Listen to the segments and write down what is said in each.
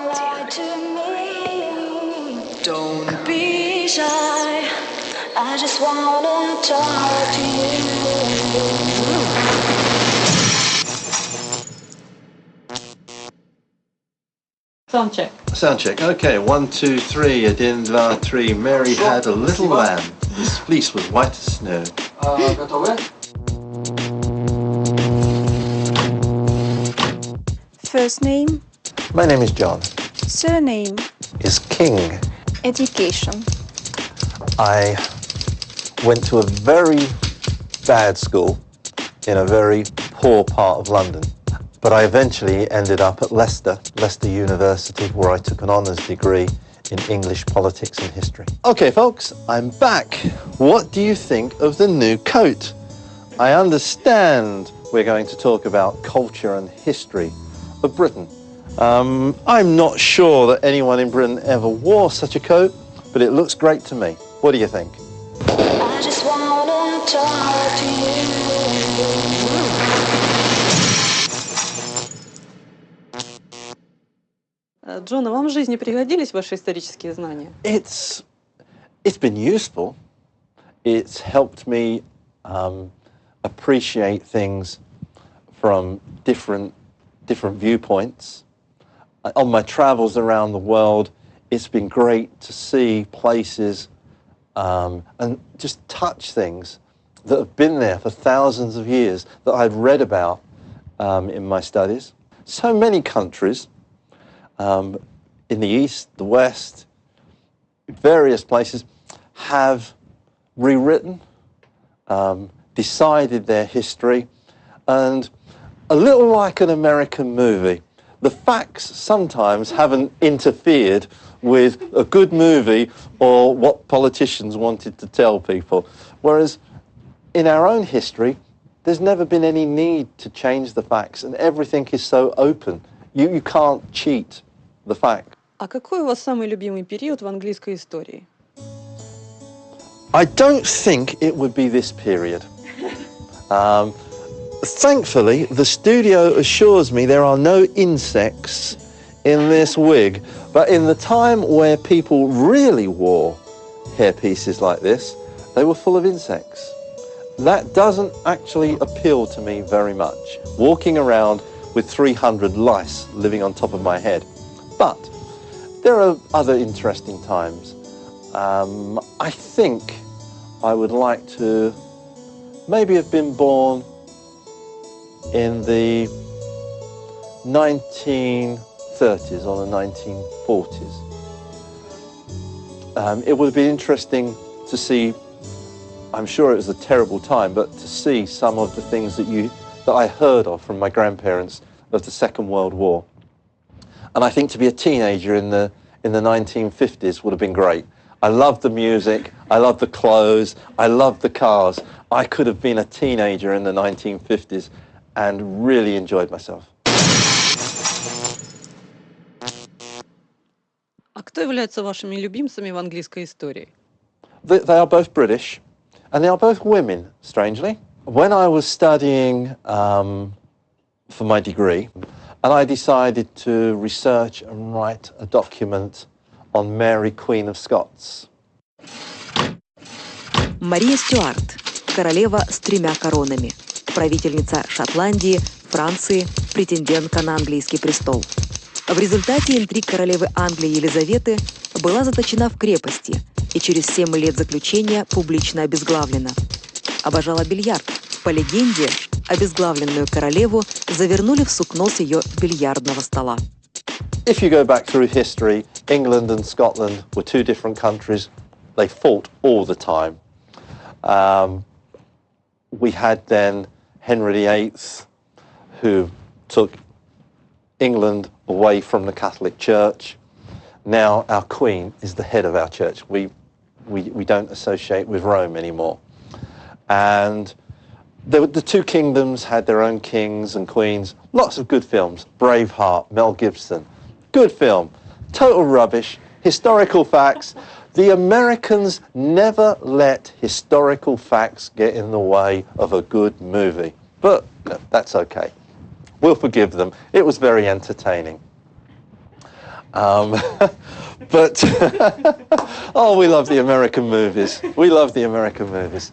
lie to me. Don't be shy. I just wanna talk to you. Sound check. Sound check. Okay, 1, 2, 3. Один, два, три. Mary had a little lamb. His fleece was white as snow. Готовы? First name, My name is John. surname, Is King. education. I went to a very bad school in a very poor part of London. But I eventually ended up at Leicester University, where I took an honours degree in English, politics and history. Okay, folks, I'm back. What do you think of the new coat? I understand we're going to talk about culture and history of Britain. I'm not sure that anyone in Britain ever wore such a coat, but it looks great to me. What do you think? I just wanna talk to you. Джон, а вам в жизни пригодились ваши исторические знания? It's been useful. It's helped me appreciate things from different viewpoints. On my travels around the world, it's been great to see places and just touch things that have been there for thousands of years that I'd read about in my studies. So many countries in the East, the West, various places have rewritten, decided their history, and a little like an American movie, the facts sometimes haven't interfered with a good movie or what politicians wanted to tell people. Whereas in our own history, there's never been any need to change the facts, and everything is so open. You can't cheat the fact. А какой у вас самый любимый период в английской истории? I don't think it would be this period. Thankfully, the studio assures me there are no insects in this wig. But in the time where people really wore hairpieces like this, they were full of insects. That doesn't actually appeal to me very much, walking around with 300 lice living on top of my head. But there are other interesting times. I think I would like to maybe have been born in the 1930s or the 1940s. It would have been interesting to see, I'm sure it was a terrible time, but to see some of the things that I heard of from my grandparents of the Second World War. And I think to be a teenager in the 1950s would have been great. I loved the music, I loved the clothes, I loved the cars. I could have been a teenager in the 1950s and really enjoyed myself. А кто является вашими любимцами в английской истории? They are both British, and they are both women, strangely. When I was studying for my degree, and I decided to research and write a document on Mary, Queen of Scots. Мария Стюарт, королева с 3 коронами, правительница Шотландии, Франции, претендентка на английский престол. В результате интриг королевы Англии Елизаветы была заточена в крепости и через 7 лет заключения публично обезглавлена. Обожала бильярд. По легенде, обезглавленную королеву завернули в сукно с ее бильярдного стола. If you go back through history, England and Scotland were two different countries. They fought all the time. We had then Henry VIII, who took England away from the Catholic Church. Now our Queen is the head of our church. We don't associate with Rome anymore. And the two kingdoms had their own kings and queens. Lots of good films. Braveheart, Mel Gibson. Good film. Total rubbish. Historical facts. The Americans never let historical facts get in the way of a good movie. But no, that's okay. We'll forgive them. It was very entertaining. But, oh, we love the American movies. We love the American movies.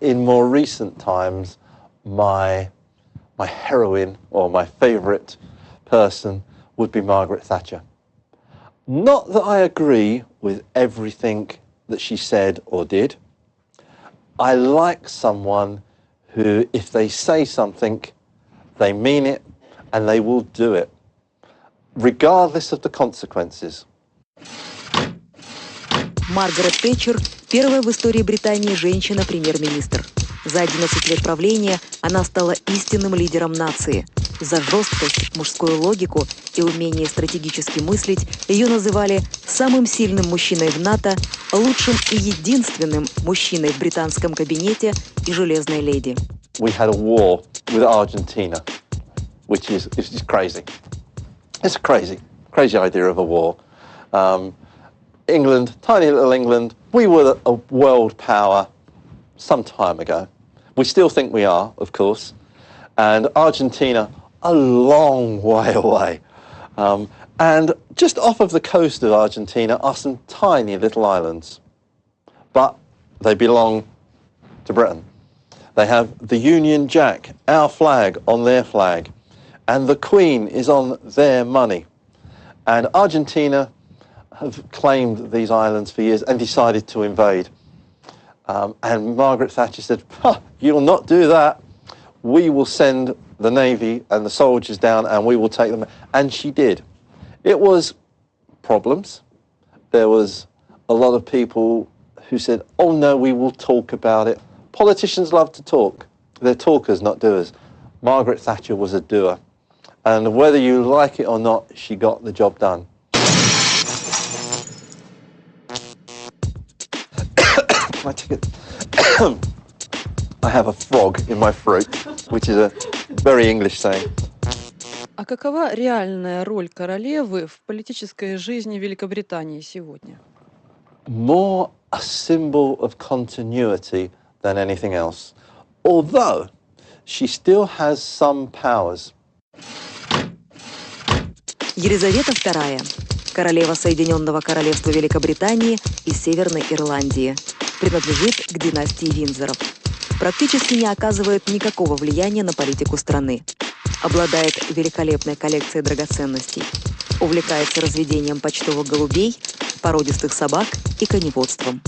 In more recent times, my heroine or my favourite person would be Margaret Thatcher. Not that I agree with everything that she said or did. I like someone who, if they say something, they mean it and they will do it, regardless of the consequences. Маргарет Тэтчер – первая в истории Британии женщина-премьер-министр. За 11 лет правления она стала истинным лидером нации. За жесткость, мужскую логику и умение стратегически мыслить ее называли самым сильным мужчиной в НАТО, лучшим и единственным мужчиной в британском кабинете и железной леди. We had a war with Argentina, which is crazy. It's a crazy idea of a war. England, tiny little England, we were a world power some time ago. We still think we are, of course. And Argentina, a long way away. And just off of the coast of Argentina are some tiny little islands. But they belong to Britain. They have the Union Jack, our flag, on their flag. And the Queen is on their money. And Argentina have claimed these islands for years and decided to invade. And Margaret Thatcher said, you'll not do that. We will send the Navy and the soldiers down and we will take them. And she did. It was problems. There was a lot of people who said, oh no, we will talk about it. Politicians love to talk. They're talkers, not doers. Margaret Thatcher was a doer. And whether you like it or not, she got the job done. I have a frog in my throat, which is a very English saying. А какова реальная роль королевы в политической жизни Великобритании сегодня? More a symbol of continuity than anything else, although she still has some powers. Елизавета II, королева Соединенного Королевства Великобритании и Северной Ирландии, принадлежит к династии Виндзоров. Практически не оказывает никакого влияния на политику страны. Обладает великолепной коллекцией драгоценностей. Увлекается разведением почтовых голубей, породистых собак и коневодством.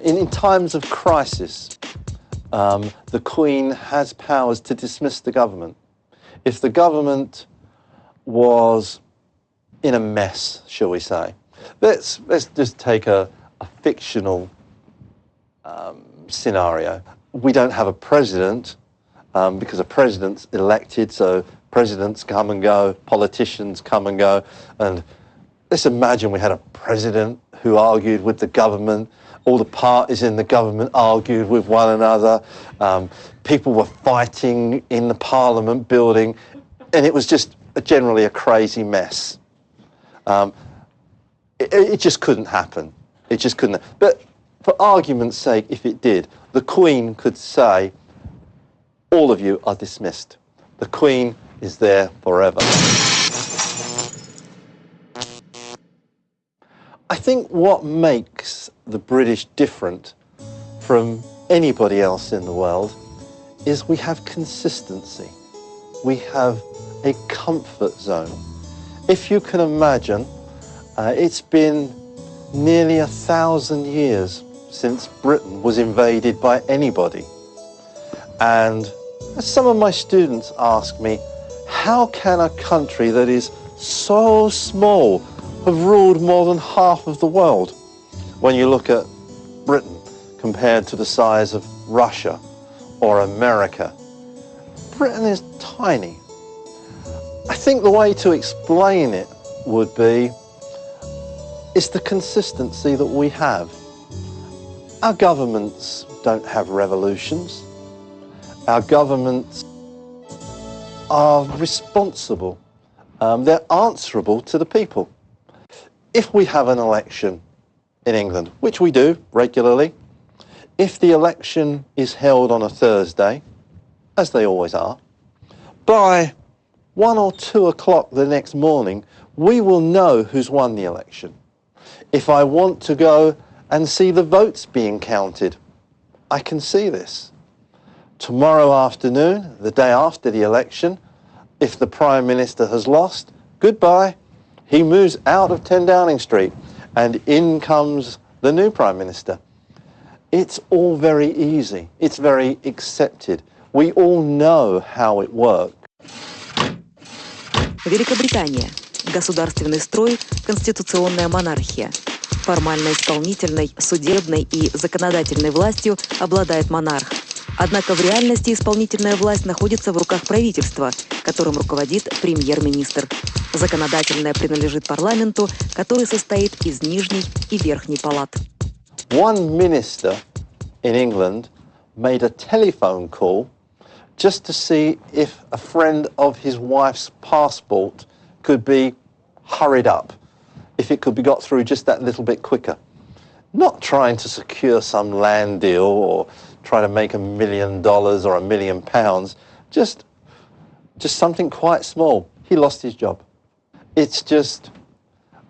In times of crisis, the Queen has powers to dismiss the government. If the government was in a mess, shall we say, let's just take a fictional scenario. We don't have a president because a president's elected, so presidents come and go, politicians come and go, and let's imagine we had a president who argued with the government, all the parties in the government argued with one another, people were fighting in the Parliament building, and it was just generally a crazy mess. It just couldn't happen. It just couldn't. But for argument's sake, if it did, the Queen could say, all of you are dismissed. The Queen is there forever. I think what makes the British different from anybody else in the world is we have consistency. We have a comfort zone. If you can imagine, it's been nearly 1,000 years since Britain was invaded by anybody. And some of my students ask me, how can a country that is so small have ruled more than half of the world? When you look at Britain compared to the size of Russia or America, Britain is tiny. I think the way to explain it would be, it's the consistency that we have. Our governments don't have revolutions. Our governments are responsible. They're answerable to the people. If we have an election in England, which we do regularly, if the election is held on a Thursday, as they always are, by 1 or 2 o'clock the next morning, we will know who's won the election. If I want to go and see the votes being counted, I can see this. Tomorrow afternoon, the day after the election, if the Prime Minister has lost, goodbye. He moves out of 10 Downing Street and in comes the new Prime Minister. It's all very easy. It's very accepted. We all know how it works. Великобритания. Государственный строй – конституционная монархия. Формально исполнительной, судебной и законодательной властью обладает монарх. Однако в реальности исполнительная власть находится в руках правительства, которым руководит премьер-министр. Законодательная принадлежит парламенту, который состоит из нижней и верхней палат. One minister in England made a telephone call just to see if a friend of his wife's passport could be hurried up, if it could be got through just that little bit quicker. Not trying to secure some land deal or try to make $1 million or £1 million, just something quite small. He lost his job. It's just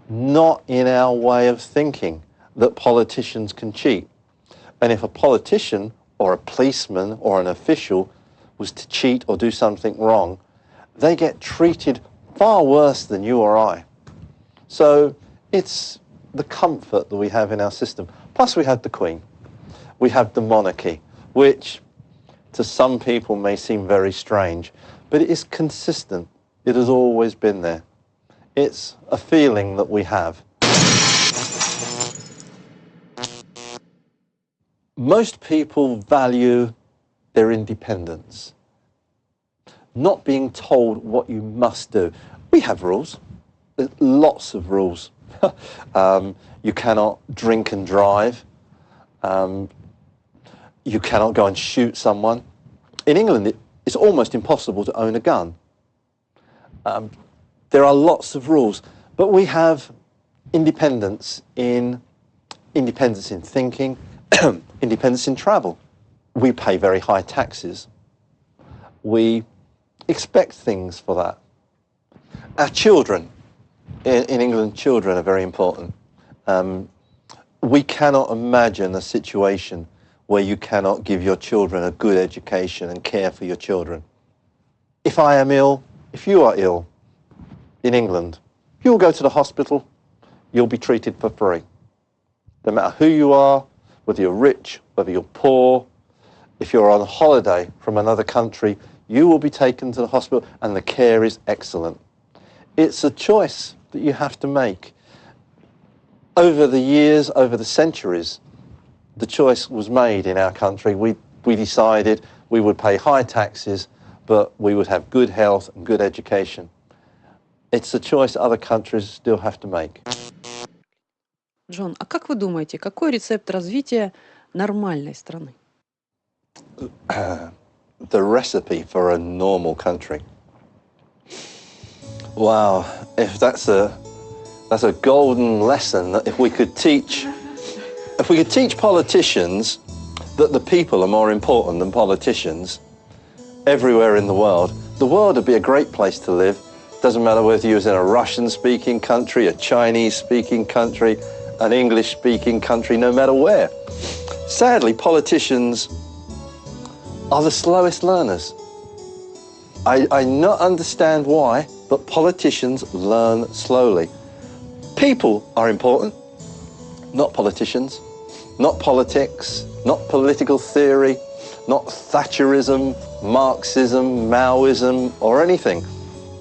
not in our way of thinking that politicians can cheat. And if a politician or a policeman or an official was to cheat or do something wrong, they get treated far worse than you or I. So it's the comfort that we have in our system. Plus we have the Queen. We have the monarchy, which to some people may seem very strange, but it is consistent. It has always been there. It's a feeling that we have. Most people value their independence, not being told what you must do. We have rules, there's lots of rules. You cannot drink and drive. You cannot go and shoot someone. In England, it's almost impossible to own a gun. There are lots of rules, but we have independence in thinking, independence in travel. We pay very high taxes. We expect things for that. Our children, in England, children are very important. We cannot imagine a situation where you cannot give your children a good education and care for your children. If I am ill, if you are ill in England, you'll go to the hospital, you'll be treated for free. No matter who you are, whether you're rich, whether you're poor, if you're on holiday from another country, you will be taken to the hospital and the care is excellent. It's a choice that you have to make. Over the years, over the centuries, the choice was made in our country. We decided we would pay high taxes, but we would have good health and good education. It's a choice other countries still have to make. Джон, а как вы думаете, какой рецепт развития нормальной страны? The recipe for a normal country. Wow, if that's a golden lesson that if we could teach politicians that the people are more important than politicians everywhere in the world would be a great place to live. Doesn't matter whether you was in a Russian-speaking country, a Chinese-speaking country, an English-speaking country, no matter where. Sadly, politicians are the slowest learners. I not understand why, but politicians learn slowly. People are important, not politicians, not politics, not political theory, not Thatcherism, Marxism, Maoism, or anything.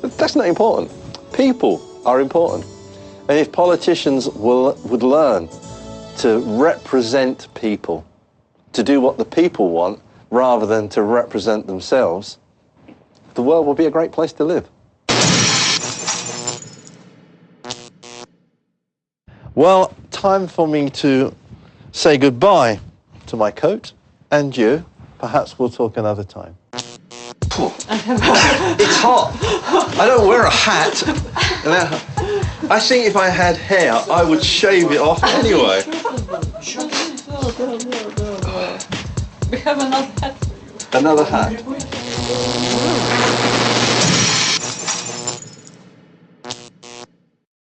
That's not important. People are important. And if politicians would learn to represent people, to do what the people want, rather than to represent themselves, the world will be a great place to live. Well, time for me to say goodbye to my coat and you. Perhaps we'll talk another time. It's hot. I don't wear a hat. I think if I had hair, I would shave it off anyway. We have another hat for you. Another hat.